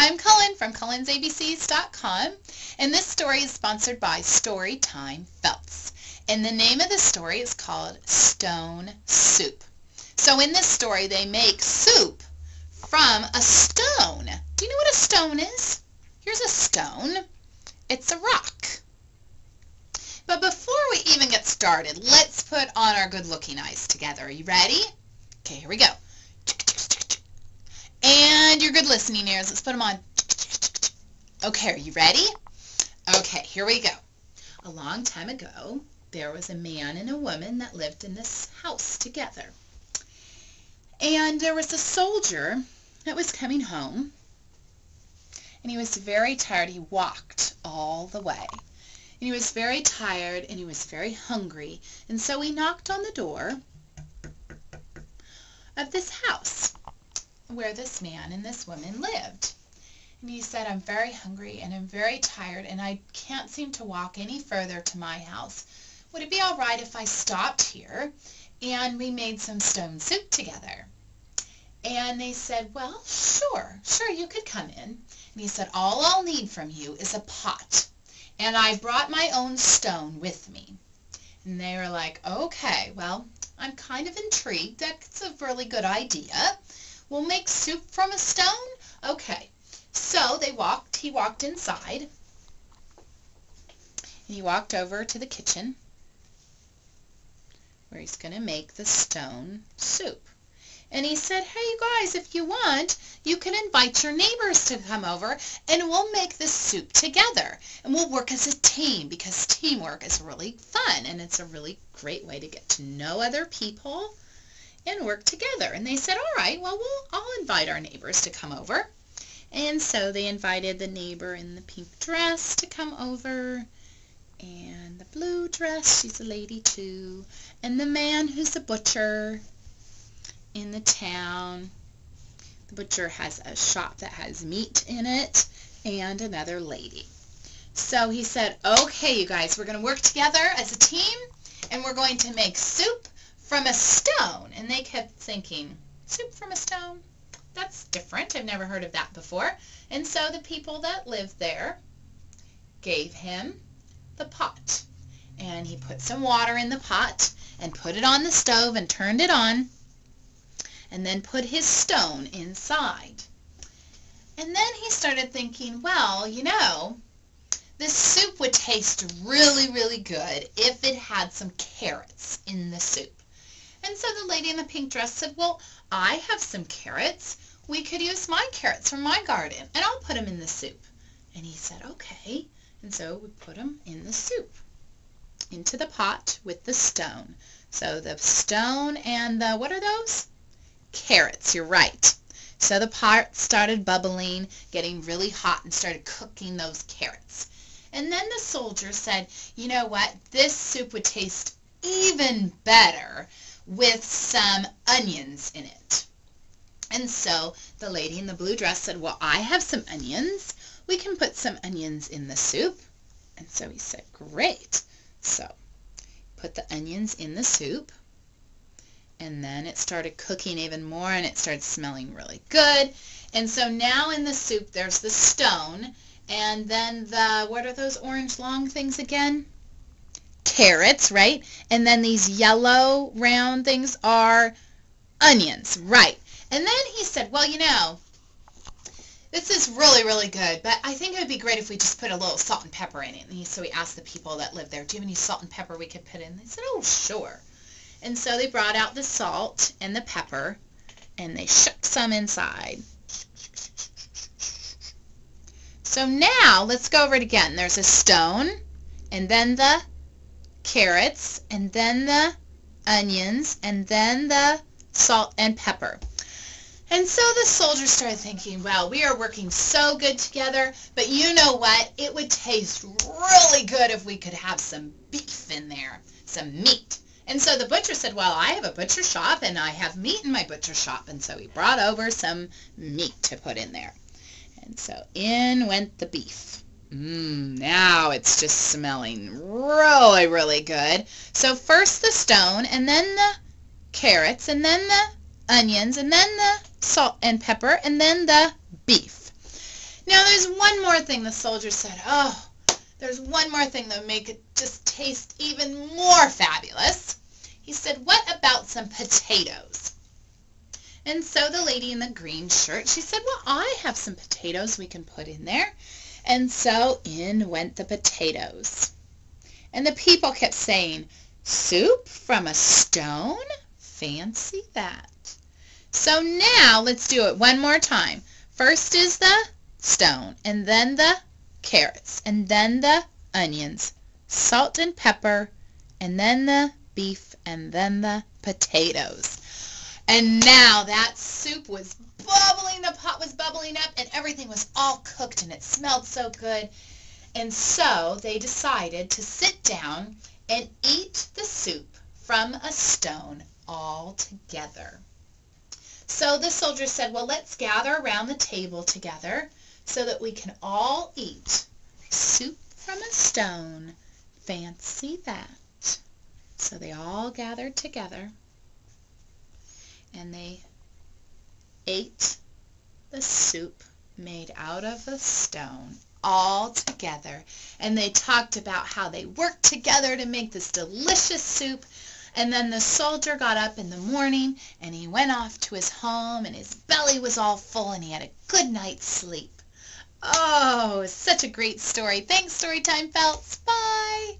I'm Cullen from CullensABCs.com, and this story is sponsored by Storytime Felts. And the name of the story is called Stone Soup. So in this story, they make soup from a stone. Do you know what a stone is? Here's a stone. It's a rock. But before we even get started, let's put on our good-looking eyes together. Are you ready? Okay, here we go. And your good listening ears, let's put them on. Okay, are you ready? Okay, here we go. A long time ago, there was a man and a woman that lived in this house together. And there was a soldier that was coming home, and he was very tired. He walked all the way. And he was very tired, and he was very hungry, and so he knocked on the door of this house where this man and this woman lived. And he said, I'm very hungry and I'm very tired and I can't seem to walk any further to my house. Would it be all right if I stopped here and we made some stone soup together? And they said, well, sure, you could come in. And he said, all I'll need from you is a pot. And I brought my own stone with me. And they were like, okay, well, I'm kind of intrigued. That's a really good idea. We'll make soup from a stone? Okay. So he walked inside. And he walked over to the kitchen where he's going to make the stone soup. And he said, hey, you guys, if you want, you can invite your neighbors to come over and we'll make this soup together. And we'll work as a team because teamwork is really fun and it's a really great way to get to know other people and work together. And they said, all right, well, I'll invite our neighbors to come over. And so they invited the neighbor in the pink dress to come over, and the blue dress, she's a lady too, and the man who's a butcher in the town. The butcher has a shop that has meat in it, and another lady. So he said, okay, you guys, we're going to work together as a team, and we're going to make soup from a stone. And they kept thinking, soup from a stone? That's different. I've never heard of that before. And so the people that lived there gave him the pot. And he put some water in the pot and put it on the stove and turned it on, and then put his stone inside. And then he started thinking, well, you know, this soup would taste really, really good if it had some carrots in the soup. And so the lady in the pink dress said, well, I have some carrots. We could use my carrots from my garden, and I'll put them in the soup. And he said, okay. And so we put them in the soup, into the pot with the stone. So the stone and the, what are those? Carrots, you're right. So the pot started bubbling, getting really hot, and started cooking those carrots. And then the soldier said, you know what, this soup would taste even better with some onions in it. And so the lady in the blue dress said, well, I have some onions. We can put some onions in the soup. And so he said, great. So put the onions in the soup. And then it started cooking even more, and it started smelling really good. And so now in the soup there's the stone, and then the, what are those orange long things again? Carrots, right? And then these yellow round things are onions, right? And then he said, well, you know, this is really, really good, but I think it would be great if we just put a little salt and pepper in it. And so he asked the people that lived there, do you have any salt and pepper we could put in? They said, oh, sure. And so they brought out the salt and the pepper, and they shook some inside. So now, let's go over it again. There's a stone, and then the carrots, and then the onions, and then the salt and pepper. And so the soldier started thinking, well, we are working so good together, but you know what? It would taste really good if we could have some beef in there, some meat. And so the butcher said, well, I have a butcher shop, and I have meat in my butcher shop. And so he brought over some meat to put in there. And so in went the beef. Now it's just smelling really, really good. So first the stone, and then the carrots, and then the onions, and then the salt and pepper, and then the beef. Now there's one more thing, the soldier said. Oh, there's one more thing that would make it just taste even more fabulous. He said, what about some potatoes? And so the lady in the green shirt, she said, well, I have some potatoes we can put in there. And so in went the potatoes. And the people kept saying, soup from a stone? Fancy that. So now let's do it one more time. First is the stone, and then the carrots, and then the onions, salt and pepper, and then the beef, and then the potatoes. And now that soup was bubbling, the pot was bubbling up, and everything was all cooked, and it smelled so good. And so they decided to sit down and eat the soup from a stone all together. So the soldier said, well, let's gather around the table together so that we can all eat soup from a stone. Fancy that. So they all gathered together and they ate the soup made out of a stone all together. And they talked about how they worked together to make this delicious soup. And then the soldier got up in the morning and he went off to his home and his belly was all full and he had a good night's sleep. Oh, such a great story. Thanks, Storytime Felts. Bye.